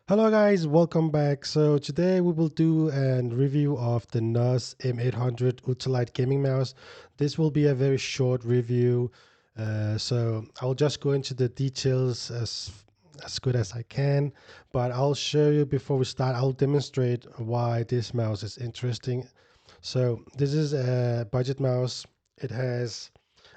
Hello guys, welcome back. So today we will do a review of the Nos M800 Ultralight gaming mouse. This will be a very short review, so I'll just go into the details as good as I can. But I'll show you before we start. I'll demonstrate why this mouse is interesting. So this is a budget mouse. It has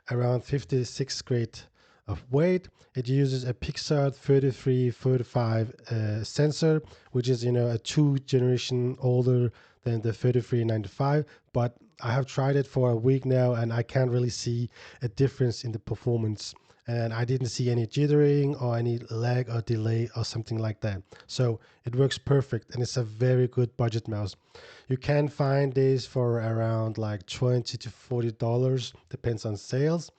around 56 grade of weight. It uses a Pixar 3345 sensor, which is a two generation older than the 3395. But I have tried it for a week now, and I can't really see a difference in the performance. And I didn't see any jittering or any lag or delay or something like that. So it works perfect, and it's a very good budget mouse. You can find this for around like $20 to $40, depends on sales.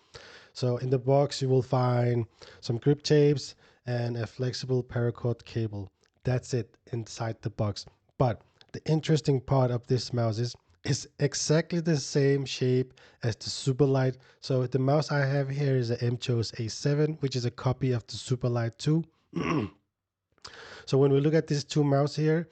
So in the box, you will find some grip tapes and a flexible paracord cable. That's it inside the box. But the interesting part of this mouse is exactly the same shape as the Superlight. So the mouse I have here is a MTOS A7, which is a copy of the Superlight 2. So when we look at these two mice here,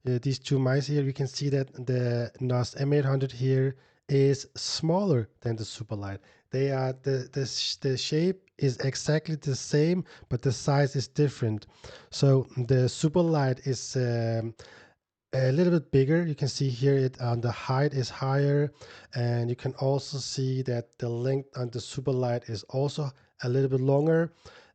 we can see that the NOS M800 here is smaller than the Superlight. They are the shape is exactly the same, but the size is different. So the Superlight is a little bit bigger. You can see here it on the height is higher, and you can also see that the length on the Superlight is also a little bit longer,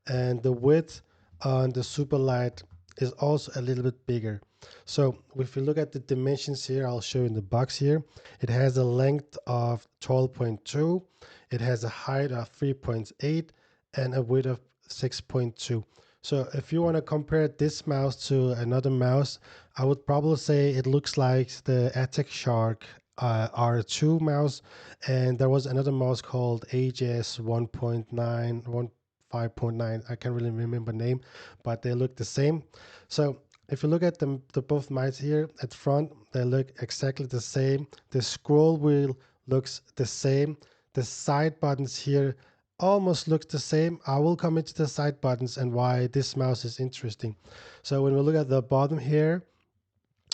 and the width on the Superlight is also a little bit bigger. So if you look at the dimensions here, I'll show you in the box here. It has a length of 12.2, it has a height of 3.8, and a width of 6.2. So if you want to compare this mouse to another mouse, I would probably say it looks like the Attack Shark R2 mouse, and there was another mouse called AJS 1.9, 1.5.9. I can't really remember the name, but they look the same. So if you look at the both mice here at front, they look exactly the same. The scroll wheel looks the same. The side buttons here almost looks the same. I will come into the side buttons and why this mouse is interesting. So when we look at the bottom here,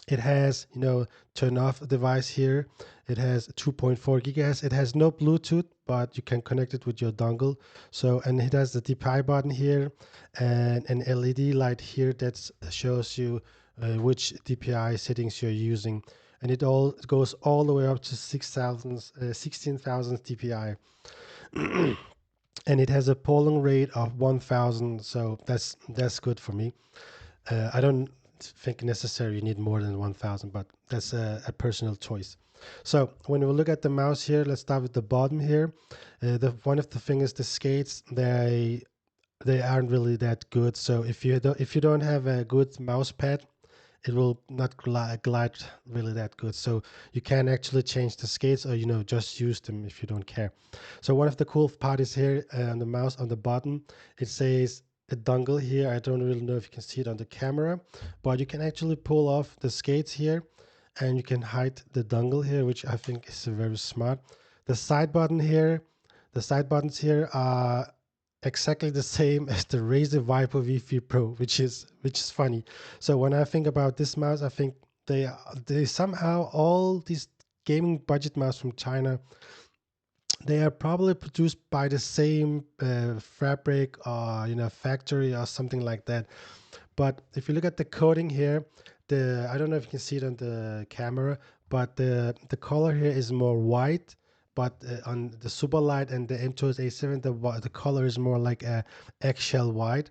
it has, turn off device here. It has 2.4 gigahertz. It has no Bluetooth, but you can connect it with your dongle. So, and it has the DPI button here and an LED light here that shows you which DPI settings you're using. And it goes all the way up to 16,000 DPI. And it has a polling rate of 1000, so that's good for me. I don't think necessarily you need more than 1000, but that's a personal choice. So when we look at the mouse here, let's start with the bottom here. The one of the thing is the skates, they aren't really that good. So if you don't have a good mouse pad, it will not glide really that good. So you can actually change the skates, or just use them if you don't care. So one of the cool part is here on the mouse on the bottom, it says a dongle here. I don't really know if you can see it on the camera, but you can actually pull off the skates here, and you can hide the dongle here, which I think is very smart. The side button here, the side buttons here are exactly the same as the Razer Viper V3 Pro, which is funny. So when I think about this mouse, I think they somehow, all these gaming budget mouse from China, they are probably produced by the same fabric or factory or something like that. But if you look at the coating here, I don't know if you can see it on the camera, but the color here is more white. But on the Superlight and the MTOS A7, the color is more like a eggshell white.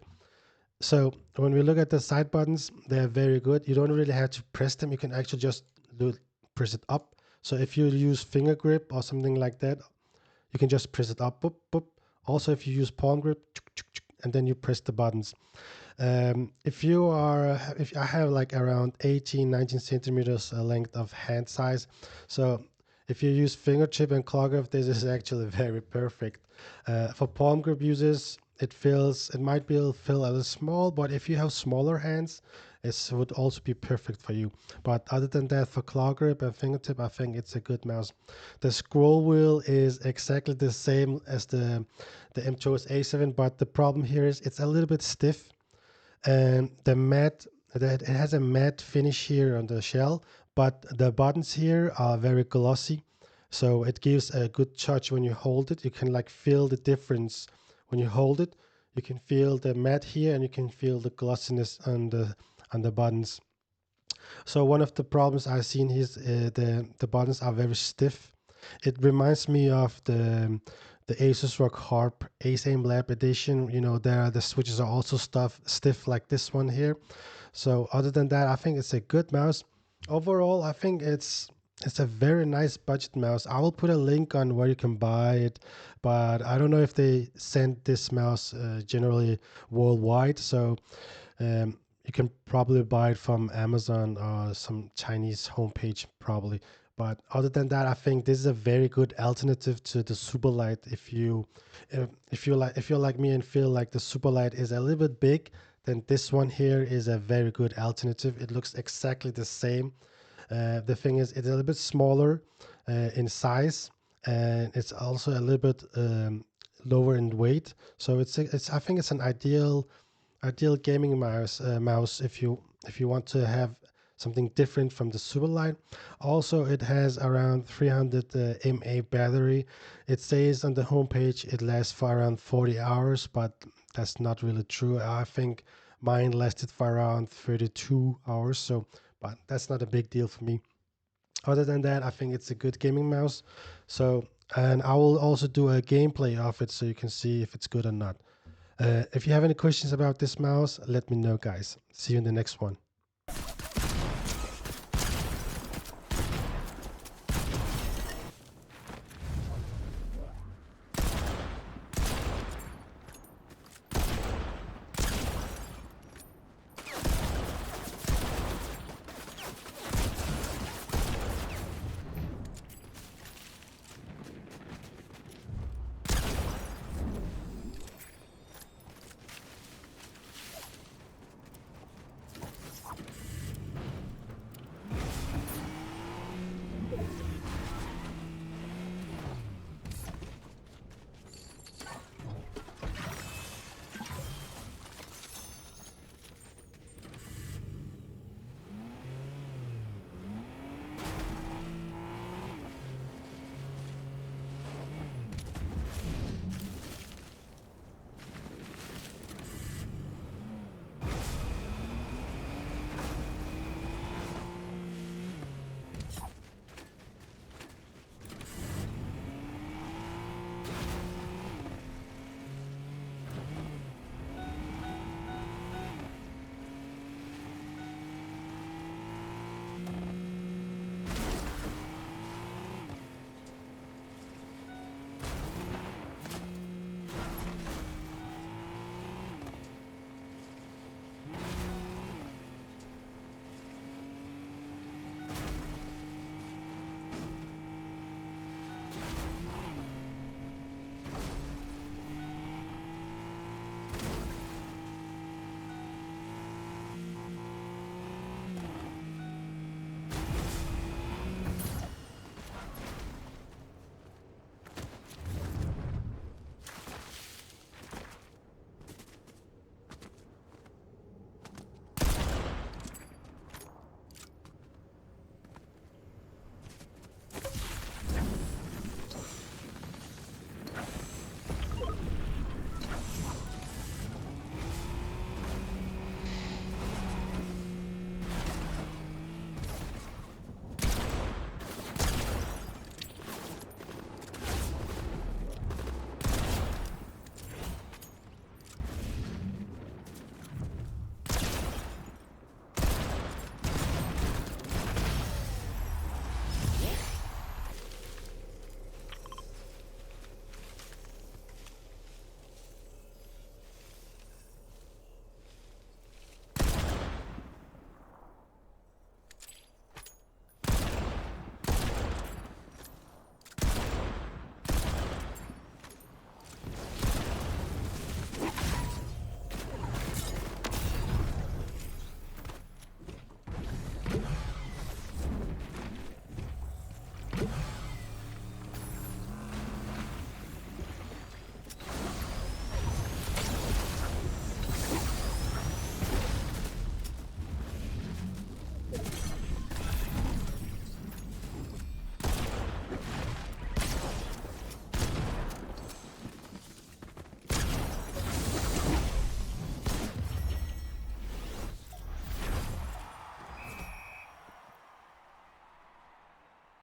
So when we look at the side buttons, they're very good. You don't really have to press them. You can actually just press it up. So if you use finger grip or something like that, you can just press it up. Boop, boop. Also, if you use palm grip, and then you press the buttons. If I have like around 18, 19 centimeters length of hand size, so if you use fingertip and claw grip, this is actually very perfect. For palm grip users, it might feel a little small, but if you have smaller hands, it would also be perfect for you. But other than that, for claw grip and fingertip, I think it's a good mouse. The scroll wheel is exactly the same as the MTOS A7, but the problem here is it's a little bit stiff, and the mat that it has a matte finish here on the shell, but the buttons here are very glossy. So it gives a good touch when you hold it. You can like feel the difference when you hold it. You can feel the matte here, and you can feel the glossiness on the buttons. So one of the problems I've seen is the buttons are very stiff. It reminds me of the Asus ROG Harp Ace Aim Lab Edition. You know, there the switches are also stiff like this one here. So other than that, I think it's a good mouse. Overall, I think it's a very nice budget mouse. I will put a link on where you can buy it, but I don't know if they send this mouse generally worldwide. So you can probably buy it from Amazon or some Chinese homepage probably. But other than that, I think this is a very good alternative to the Superlight. If you're like me and feel like the Superlight is a little bit big, then this one here is a very good alternative. It looks exactly the same. The thing is, it's a little bit smaller in size, and it's also a little bit lower in weight. So it's I think it's an ideal gaming mouse if you want to have something different from the Superlight. Also, it has around 300 mAh battery. It says on the homepage it lasts for around 40 hours, but that's not really true. I think mine lasted for around 32 hours, so but that's not a big deal for me. Other than that, I think it's a good gaming mouse. So, and I will also do a gameplay of it so you can see if it's good or not. If you have any questions about this mouse, let me know, guys. See you in the next one.